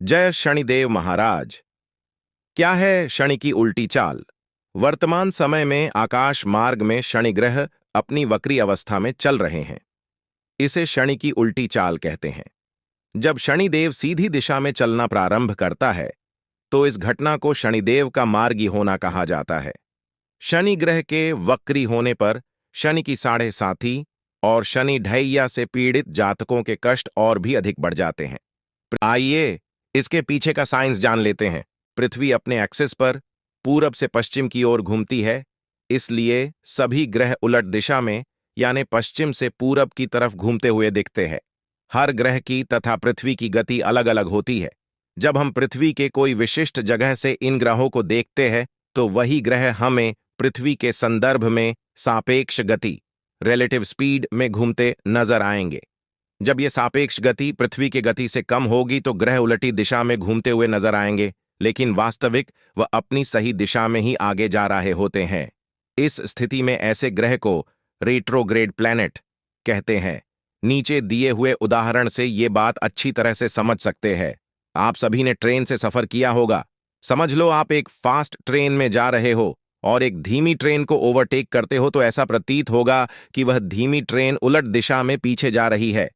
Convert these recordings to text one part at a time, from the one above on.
जय शनिदेव महाराज। क्या है शनि की उल्टी चाल? वर्तमान समय में आकाश मार्ग में शनि ग्रह अपनी वक्री अवस्था में चल रहे हैं। इसे शनि की उल्टी चाल कहते हैं। जब शनिदेव सीधी दिशा में चलना प्रारंभ करता है तो इस घटना को शनिदेव का मार्गी होना कहा जाता है। शनि ग्रह के वक्री होने पर शनि की साढ़े साथी और शनि ढैया से पीड़ित जातकों के कष्ट और भी अधिक बढ़ जाते हैं। आइए इसके पीछे का साइंस जान लेते हैं। पृथ्वी अपने एक्सिस पर पूरब से पश्चिम की ओर घूमती है, इसलिए सभी ग्रह उलट दिशा में यानी पश्चिम से पूरब की तरफ घूमते हुए दिखते हैं। हर ग्रह की तथा पृथ्वी की गति अलग अलग होती है। जब हम पृथ्वी के कोई विशिष्ट जगह से इन ग्रहों को देखते हैं तो वही ग्रह हमें पृथ्वी के संदर्भ में सापेक्ष गति रिलेटिव स्पीड में घूमते नजर आएंगे। जब यह सापेक्ष गति पृथ्वी की गति से कम होगी तो ग्रह उलटी दिशा में घूमते हुए नजर आएंगे, लेकिन वास्तविक वह अपनी सही दिशा में ही आगे जा रहे होते हैं। इस स्थिति में ऐसे ग्रह को रेट्रोग्रेड प्लैनेट कहते हैं। नीचे दिए हुए उदाहरण से ये बात अच्छी तरह से समझ सकते हैं। आप सभी ने ट्रेन से सफर किया होगा। समझ लो आप एक फास्ट ट्रेन में जा रहे हो और एक धीमी ट्रेन को ओवरटेक करते हो तो ऐसा प्रतीत होगा कि वह धीमी ट्रेन उलट दिशा में पीछे जा रही है।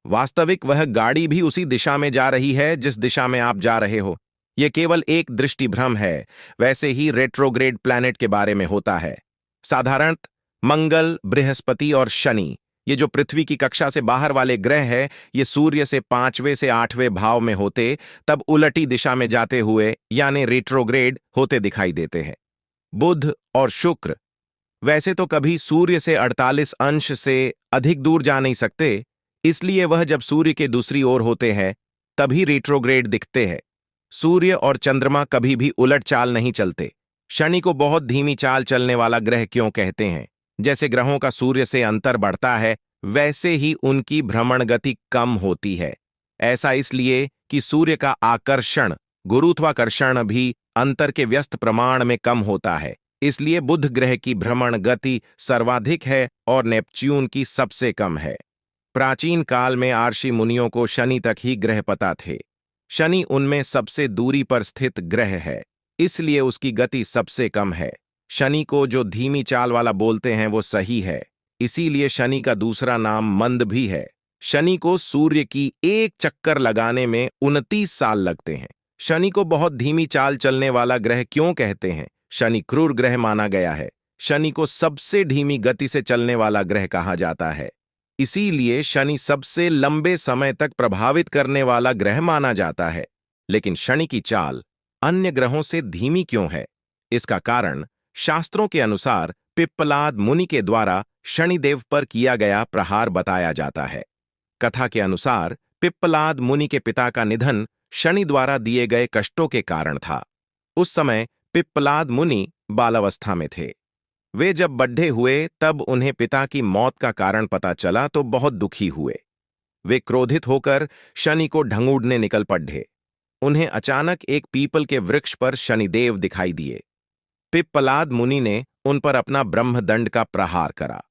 वास्तविक वह गाड़ी भी उसी दिशा में जा रही है जिस दिशा में आप जा रहे हो। यह केवल एक दृष्टिभ्रम है। वैसे ही रेट्रोग्रेड प्लैनेट के बारे में होता है। साधारणत मंगल, बृहस्पति और शनि, ये जो पृथ्वी की कक्षा से बाहर वाले ग्रह है, ये सूर्य से 5वें से 8वें भाव में होते तब उलटी दिशा में जाते हुए यानी रेट्रोग्रेड होते दिखाई देते हैं। बुध और शुक्र वैसे तो कभी सूर्य से 48 अंश से अधिक दूर जा नहीं सकते, इसलिए वह जब सूर्य के दूसरी ओर होते हैं तभी रेट्रोग्रेड दिखते हैं। सूर्य और चंद्रमा कभी भी उलट चाल नहीं चलते। शनि को बहुत धीमी चाल चलने वाला ग्रह क्यों कहते हैं? जैसे ग्रहों का सूर्य से अंतर बढ़ता है वैसे ही उनकी भ्रमण गति कम होती है। ऐसा इसलिए कि सूर्य का आकर्षण गुरुत्वाकर्षण भी अंतर के व्यस्त प्रमाण में कम होता है। इसलिए बुध ग्रह की भ्रमण गति सर्वाधिक है और नेपच्यून की सबसे कम है। प्राचीन काल में आर्षि मुनियों को शनि तक ही ग्रह पता थे। शनि उनमें सबसे दूरी पर स्थित ग्रह है, इसलिए उसकी गति सबसे कम है। शनि को जो धीमी चाल वाला बोलते हैं वो सही है, इसीलिए शनि का दूसरा नाम मंद भी है। शनि को सूर्य की एक चक्कर लगाने में 29 साल लगते हैं। शनि को बहुत धीमी चाल चलने वाला ग्रह क्यों कहते हैं? शनि क्रूर ग्रह माना गया है। शनि को सबसे धीमी गति से चलने वाला ग्रह कहा जाता है, इसीलिए शनि सबसे लंबे समय तक प्रभावित करने वाला ग्रह माना जाता है। लेकिन शनि की चाल अन्य ग्रहों से धीमी क्यों है? इसका कारण शास्त्रों के अनुसार पिप्पलाद मुनि के द्वारा शनिदेव पर किया गया प्रहार बताया जाता है। कथा के अनुसार पिप्पलाद मुनि के पिता का निधन शनि द्वारा दिए गए कष्टों के कारण था। उस समय पिप्पलाद मुनि बालावस्था में थे। वे जब बड्ढे हुए तब उन्हें पिता की मौत का कारण पता चला तो बहुत दुखी हुए। वे क्रोधित होकर शनि को ढंगूड़ने निकल पड़े। उन्हें अचानक एक पीपल के वृक्ष पर शनिदेव दिखाई दिए। पिप्पलाद मुनि ने उन पर अपना ब्रह्मदंड का प्रहार करा।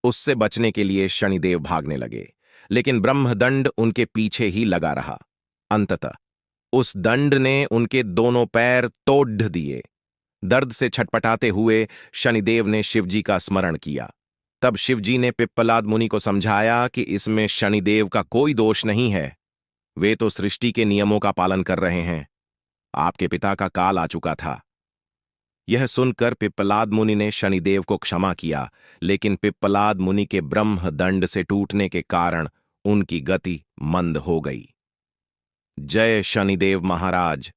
उससे बचने के लिए शनिदेव भागने लगे, लेकिन ब्रह्मदंड उनके पीछे ही लगा रहा। अंततः उस दंड ने उनके दोनों पैर तोड़ दिए। दर्द से छटपटाते हुए शनिदेव ने शिवजी का स्मरण किया। तब शिवजी ने पिप्पलाद मुनि को समझाया कि इसमें शनिदेव का कोई दोष नहीं है, वे तो सृष्टि के नियमों का पालन कर रहे हैं। आपके पिता का काल आ चुका था। यह सुनकर पिप्पलाद मुनि ने शनिदेव को क्षमा किया, लेकिन पिप्पलाद मुनि के ब्रह्मदंड से टूटने के कारण उनकी गति मंद हो गई। जय शनिदेव महाराज।